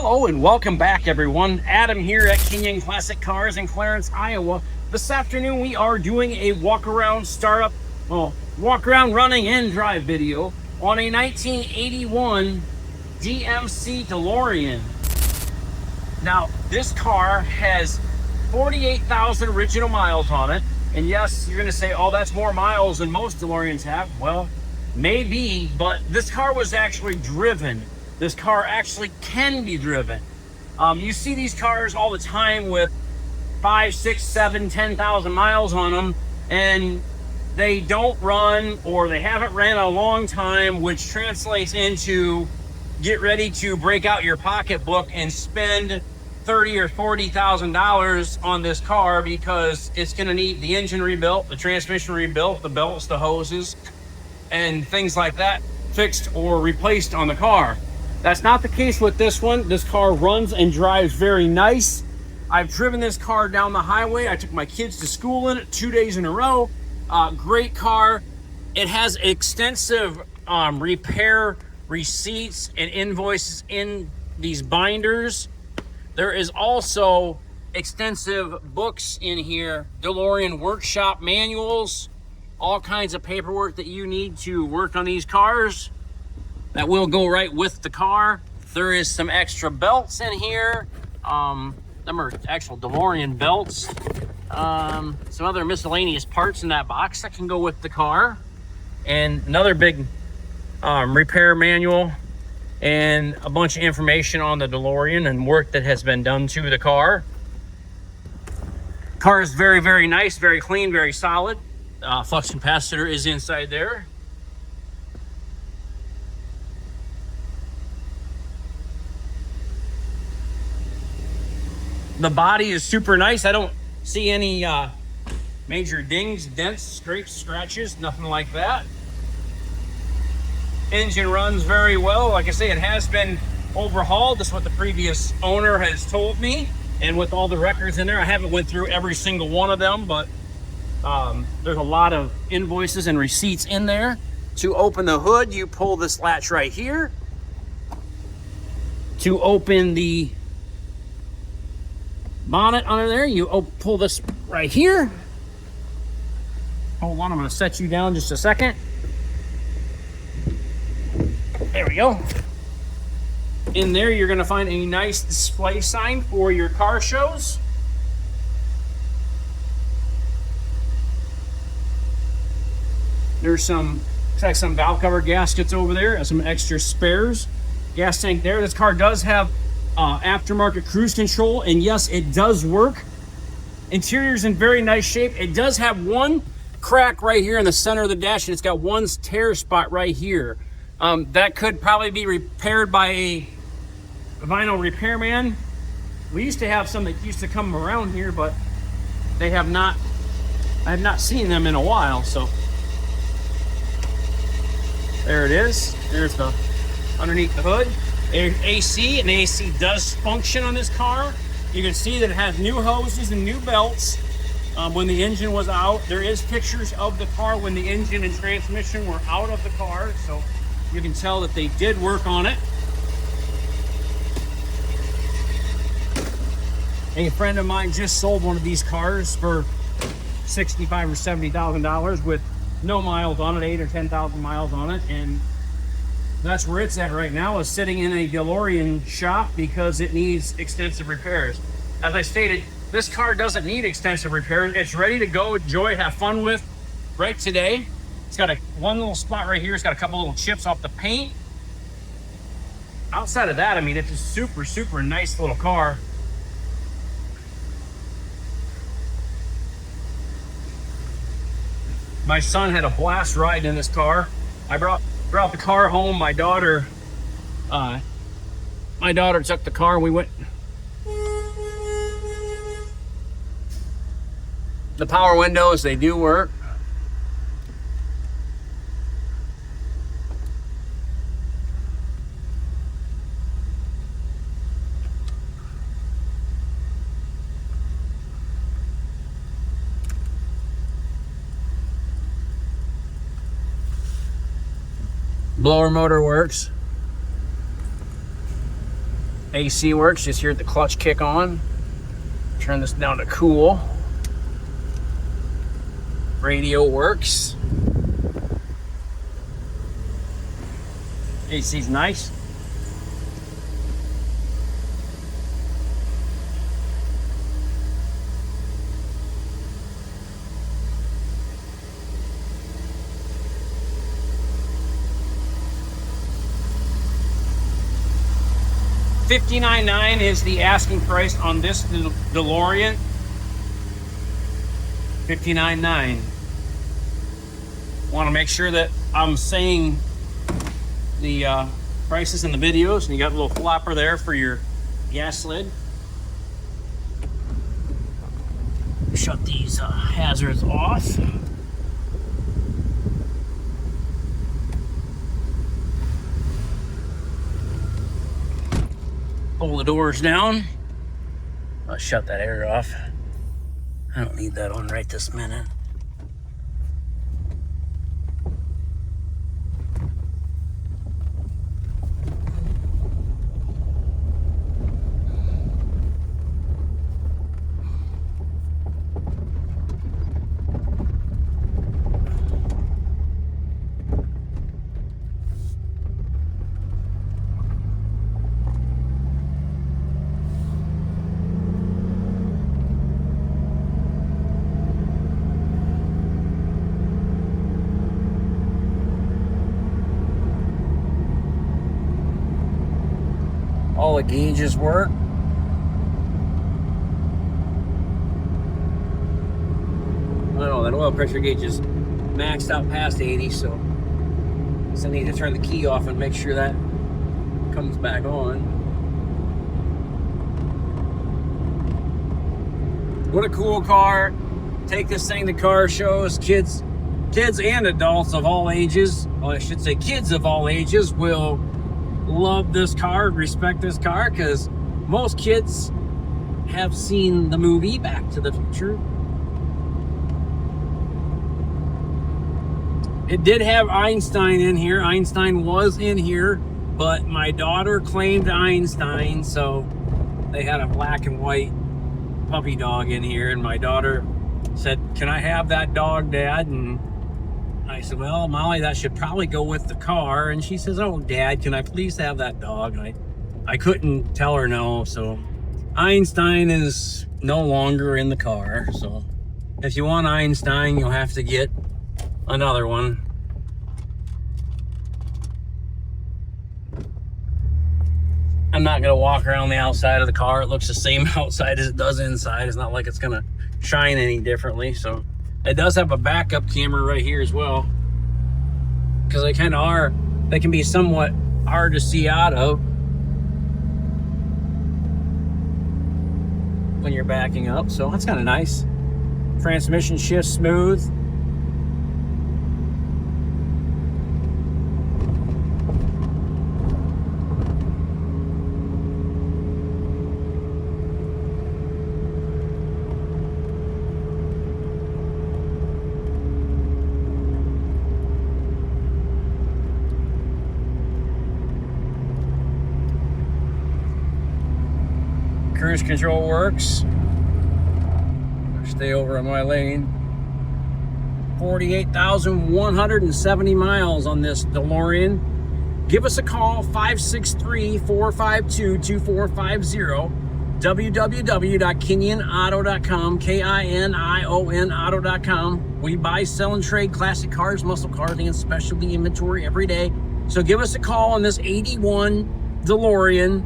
Hello and welcome back, everyone. Adam here at Kinion Classic Cars in Clarence, Iowa. This afternoon we are doing a walk-around startup, walk-around running and drive video on a 1981 GMC DeLorean. Now, this car has 48,000 original miles on it. And yes, you're going to say, oh, that's more miles than most DeLoreans have. Well, maybe, but this car was actually driven. This car actually can be driven. You see these cars all the time with 5, 6, 7, 10,000 miles on them, and they don't run, or they haven't ran a long time, which translates into get ready to break out your pocketbook and spend $30,000 or $40,000 on this car, because it's going to need the engine rebuilt, the transmission rebuilt, the belts, the hoses, and things like that fixed or replaced on the car. That's not the case with this one. This car runs and drives very nice. I've driven this car down the highway. I took my kids to school in it 2 days in a row. Great car. It has extensive repair receipts and invoices in these binders. There is also extensive books in here, DeLorean workshop manuals, all kinds of paperwork that you need to work on these cars that will go right with the car. There is some extra belts in here. Them are actual DeLorean belts. Some other miscellaneous parts in that box that can go with the car. And another big repair manual and a bunch of information on the DeLorean and work that has been done to the car. Car is very, very nice, very clean, very solid. Flux capacitor is inside there. The body is super nice. I don't see any major dings, dents, scrapes, scratches, nothing like that. Engine runs very well. Like I say, it has been overhauled. That's what the previous owner has told me. And with all the records in there, I haven't went through every single one of them, but there's a lot of invoices and receipts in there. To open the hood, you pull this latch right here. To open the bonnet under there, you pull this right here. Hold on, I'm going to set you down just a second. There we go. In there, you're going to find a nice display sign for your car shows. There's some, looks like some valve cover gaskets over there, and some extra spares. Gas tank there. This car does have aftermarket cruise control, and yes, it does work. Interior's in very nice shape. It does have one crack right here in the center of the dash, and it's got one tear spot right here. That could probably be repaired by a vinyl repairman. We used to have some that used to come around here, but they have not. I have not seen them in a while. So there it is. There's the underneath the hood. There's AC, and the AC does function on this car. You can see that it has new hoses and new belts when the engine was out. There is pictures of the car when the engine and transmission were out of the car, so you can tell that they did work on it. A friend of mine just sold one of these cars for $65,000 or $70,000 with no miles on it, 8,000 or 10,000 miles on it, and that's where it's at right now, is sitting in a DeLorean shop because it needs extensive repairs. As I stated, this car doesn't need extensive repairs. It's ready to go, enjoy, have fun with right today. It's got one little spot right here. It's got a couple little chips off the paint. Outside of that, I mean, it's a super, super nice little car. My son had a blast riding in this car. I brought the car home. My daughter took the car and we went. The power windows, they do work. Blower motor works. AC works, just hear the clutch kick on. Turn this down to cool. Radio works. AC's nice. $59.9 is the asking price on this DeLorean. $59.9. Want to make sure that I'm saying the prices in the videos, and you got a little flopper there for your gas lid. Shut these hazards off. Pull the doors down. I'll shut that air off. I don't need that on right this minute. All the gauges work. Oh, that oil pressure gauge is maxed out past 80, so I need to turn the key off and make sure that comes back on. What a cool car. Take this thing to car shows. Kids and adults of all ages, well, I should say kids of all ages, will love this car, respect this car, because most kids have seen the movie Back to the Future. It did have Einstein in here. Einstein was in here, but my daughter claimed Einstein, so they had a black and white puppy dog in here, and my daughter said, "Can I have that dog, Dad?" And I said, "Well, Molly, that should probably go with the car." And she says, "Oh, Dad, can I please have that dog?" And I couldn't tell her no. So Einstein is no longer in the car. So if you want Einstein, you'll have to get another one. I'm not going to walk around the outside of the car. It looks the same outside as it does inside. It's not like it's going to shine any differently. So it does have a backup camera right here as well, because they kind of are, they can be somewhat hard to see out of when you're backing up. So that's kind of nice. Transmission shifts smooth. Cruise control works. Stay over in my lane. 48,170 miles on this DeLorean. Give us a call, 563-452-2450. www.kinionauto.com, K-I-N-I-O-N auto.com. We buy, sell, and trade classic cars, muscle cars, and specialty inventory every day. So give us a call on this 81 DeLorean,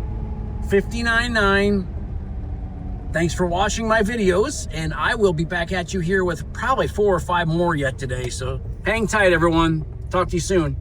$59.9. Thanks for watching my videos, and I will be back at you here with probably 4 or 5 more yet today. So hang tight, everyone. Talk to you soon.